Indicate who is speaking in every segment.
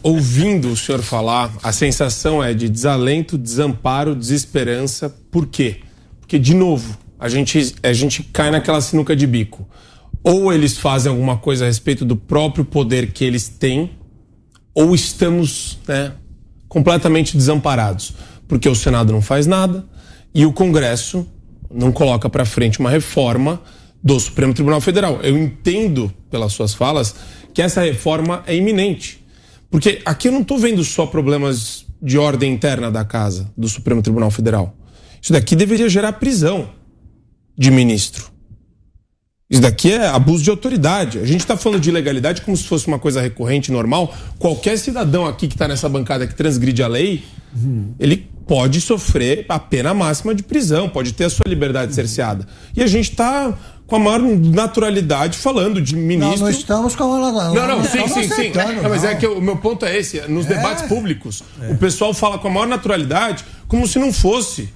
Speaker 1: ouvindo o senhor falar, a sensação é de desalento, desamparo, desesperança. Por quê? Porque, de novo, a gente cai naquela sinuca de bico. Ou eles fazem alguma coisa a respeito do próprio poder que eles têm, ou estamos, completamente desamparados. Porque o Senado não faz nada e o Congresso não coloca para frente uma reforma do Supremo Tribunal Federal. Eu entendo, pelas suas falas, que essa reforma é iminente. Porque aqui eu não estou vendo só problemas de ordem interna da casa, do Supremo Tribunal Federal. Isso daqui deveria gerar prisão de ministro. Isso daqui é abuso de autoridade. A gente está falando de ilegalidade como se fosse uma coisa recorrente, normal. Qualquer cidadão aqui que está nessa bancada que transgride a lei, ele pode sofrer a pena máxima de prisão, pode ter a sua liberdade cerceada. E a gente está com a maior naturalidade falando de ministro...
Speaker 2: Não estamos com a naturalidade.
Speaker 1: Não, sim. Mas é que o meu ponto é esse. Nos debates públicos, o pessoal fala com a maior naturalidade como se não fosse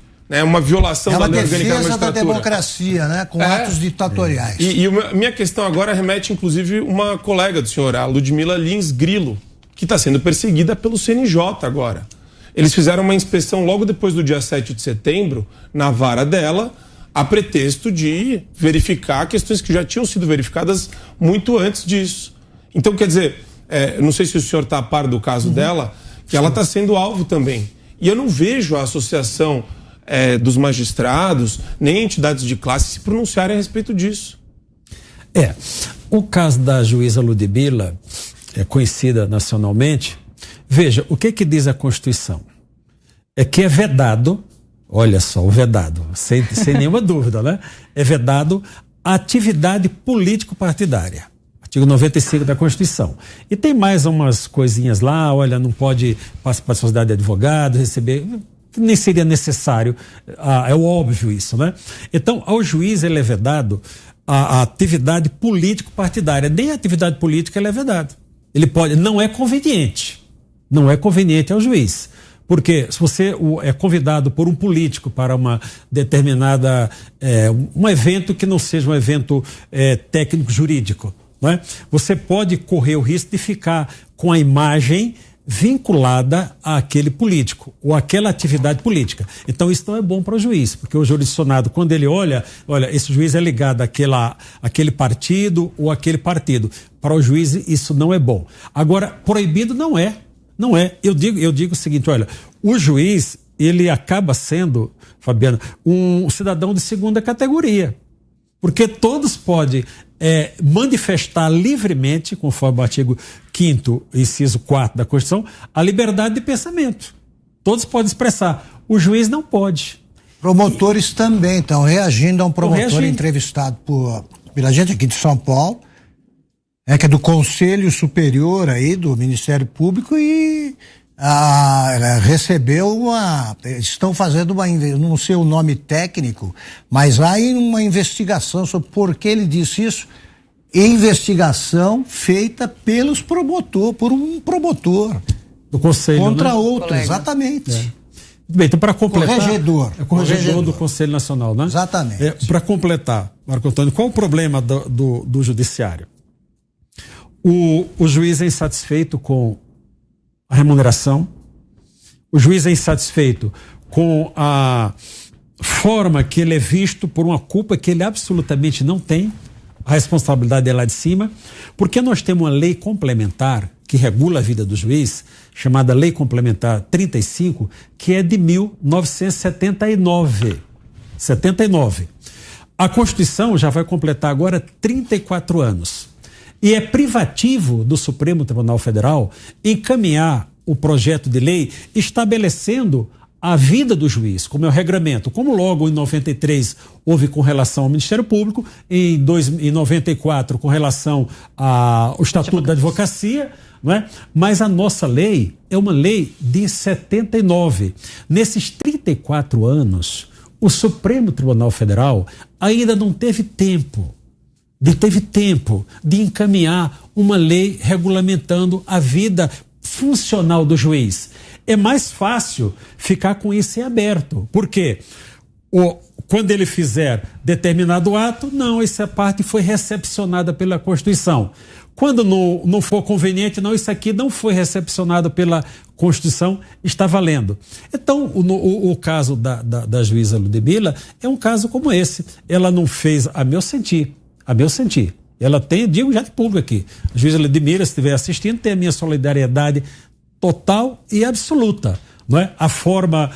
Speaker 1: uma violação da lei orgânica da magistratura.
Speaker 2: É uma defesa da democracia, com atos ditatoriais.
Speaker 1: E minha questão agora remete, inclusive, uma colega do senhor, a Ludmila Lins Grilo, que está sendo perseguida pelo CNJ agora. Eles fizeram uma inspeção logo depois do dia 7 de setembro, na vara dela, a pretexto de verificar questões que já tinham sido verificadas muito antes disso. Então, quer dizer, não sei se o senhor está a par do caso dela, que ela está sendo alvo também. E eu não vejo a associação dos magistrados, nem entidades de classe se pronunciarem a respeito disso.
Speaker 3: O caso da juíza Ludmila, conhecida nacionalmente, veja, o que diz a Constituição? É que é vedado, olha só, o vedado, sem nenhuma dúvida, é vedado a atividade político-partidária. Artigo 95 da Constituição. E tem mais umas coisinhas lá, olha, não pode passar para a sociedade de advogados, receber... nem seria necessário, é óbvio isso, Então, ao juiz ele é vedado a atividade político-partidária, nem a atividade política ele é vedado. Ele pode, não é conveniente ao juiz, porque se você é convidado por um político para uma determinada, um evento que não seja um evento técnico-jurídico, você pode correr o risco de ficar com a imagem vinculada àquele político ou àquela atividade política. Então isso não é bom para o juiz, porque o jurisdicionado, quando ele olha, esse juiz é ligado àquele partido ou àquele partido. Para o juiz isso não é bom. Agora, proibido não é. Eu digo o seguinte, olha, o juiz, ele acaba sendo, Fabiano, um cidadão de segunda categoria, porque todos podem manifestar livremente, conforme o artigo 5º, inciso 4 da Constituição, a liberdade de pensamento. Todos podem expressar. O juiz não pode.
Speaker 2: Promotores também estão reagindo a um promotor entrevistado pela gente aqui de São Paulo, que é do Conselho Superior aí do Ministério Público e recebeu estão fazendo não sei o nome técnico, mas há uma investigação sobre por que ele disse isso. Investigação feita por um promotor
Speaker 3: do Conselho
Speaker 2: contra outro, colega. Exatamente.
Speaker 3: Bem, então para completar,
Speaker 2: corregedor
Speaker 3: do Conselho Nacional,
Speaker 2: Exatamente.
Speaker 3: Para completar, Marco Antônio, qual o problema do judiciário? O juiz é insatisfeito com a remuneração, o juiz é insatisfeito com a forma que ele é visto por uma culpa que ele absolutamente não tem, a responsabilidade é lá de cima, porque nós temos uma lei complementar que regula a vida do juiz, chamada Lei Complementar 35, que é de 1979. A Constituição já vai completar agora 34 anos. E é privativo do Supremo Tribunal Federal encaminhar o projeto de lei estabelecendo a vida do juiz, como é o regramento, como logo em 93 houve com relação ao Ministério Público, em 94 com relação ao Estatuto da Advocacia, Mas a nossa lei é uma lei de 79. Nesses 34 anos, o Supremo Tribunal Federal ainda não teve tempo de encaminhar uma lei regulamentando a vida funcional do juiz. É mais fácil ficar com isso em aberto. Por quê? Quando ele fizer determinado ato, não, essa parte foi recepcionada pela Constituição. Quando não for conveniente, não, isso aqui não foi recepcionado pela Constituição, está valendo. Então, o caso da juíza Ludmila é um caso como esse. Ela não fez, a meu sentir, ela tem, digo já de público aqui, a juíza Ludmila, se estiver assistindo, tem a minha solidariedade total e absoluta. Não é? A forma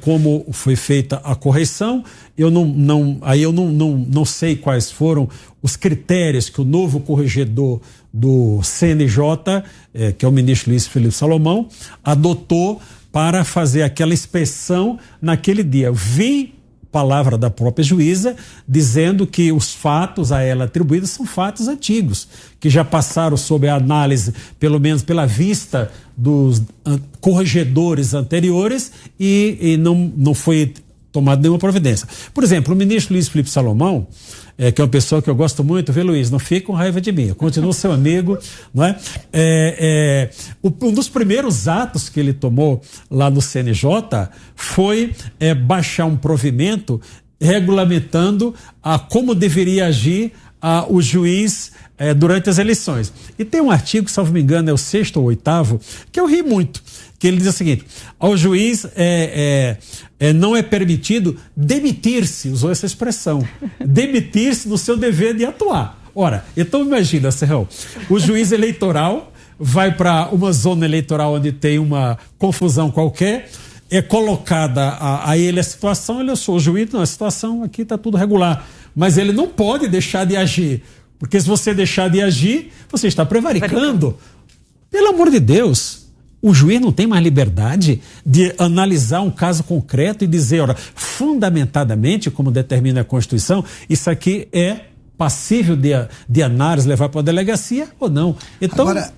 Speaker 3: como foi feita a correção, eu não sei quais foram os critérios que o novo corregedor do CNJ, que é o ministro Luiz Felipe Salomão, adotou para fazer aquela inspeção naquele dia. Eu vi palavra da própria juíza dizendo que os fatos a ela atribuídos são fatos antigos, que já passaram sob a análise, pelo menos pela vista dos corregedores anteriores e não foi tomada nenhuma providência. Por exemplo, o ministro Luiz Felipe Salomão, que é uma pessoa que eu gosto muito, viu, Luiz? Não fique com raiva de mim, eu continuo seu amigo, não é? Um dos primeiros atos que ele tomou lá no CNJ foi baixar um provimento regulamentando como deveria agir o juiz durante as eleições. E tem um artigo, salvo me engano, é o 6º ou 8º, que eu ri muito, que ele diz o seguinte: ao juiz não é permitido demitir-se, usou essa expressão, demitir-se do seu dever de atuar. Ora, então imagina, Serrão, o juiz eleitoral vai para uma zona eleitoral onde tem uma confusão qualquer, é colocada a ele a situação, eu sou o juiz, não, a situação aqui está tudo regular, mas ele não pode deixar de agir, porque se você deixar de agir, você está prevaricando. Pelo amor de Deus, o juiz não tem mais liberdade de analisar um caso concreto e dizer, ora, fundamentadamente, como determina a Constituição, isso aqui é passível de análise, levar para a delegacia ou não. Então, agora,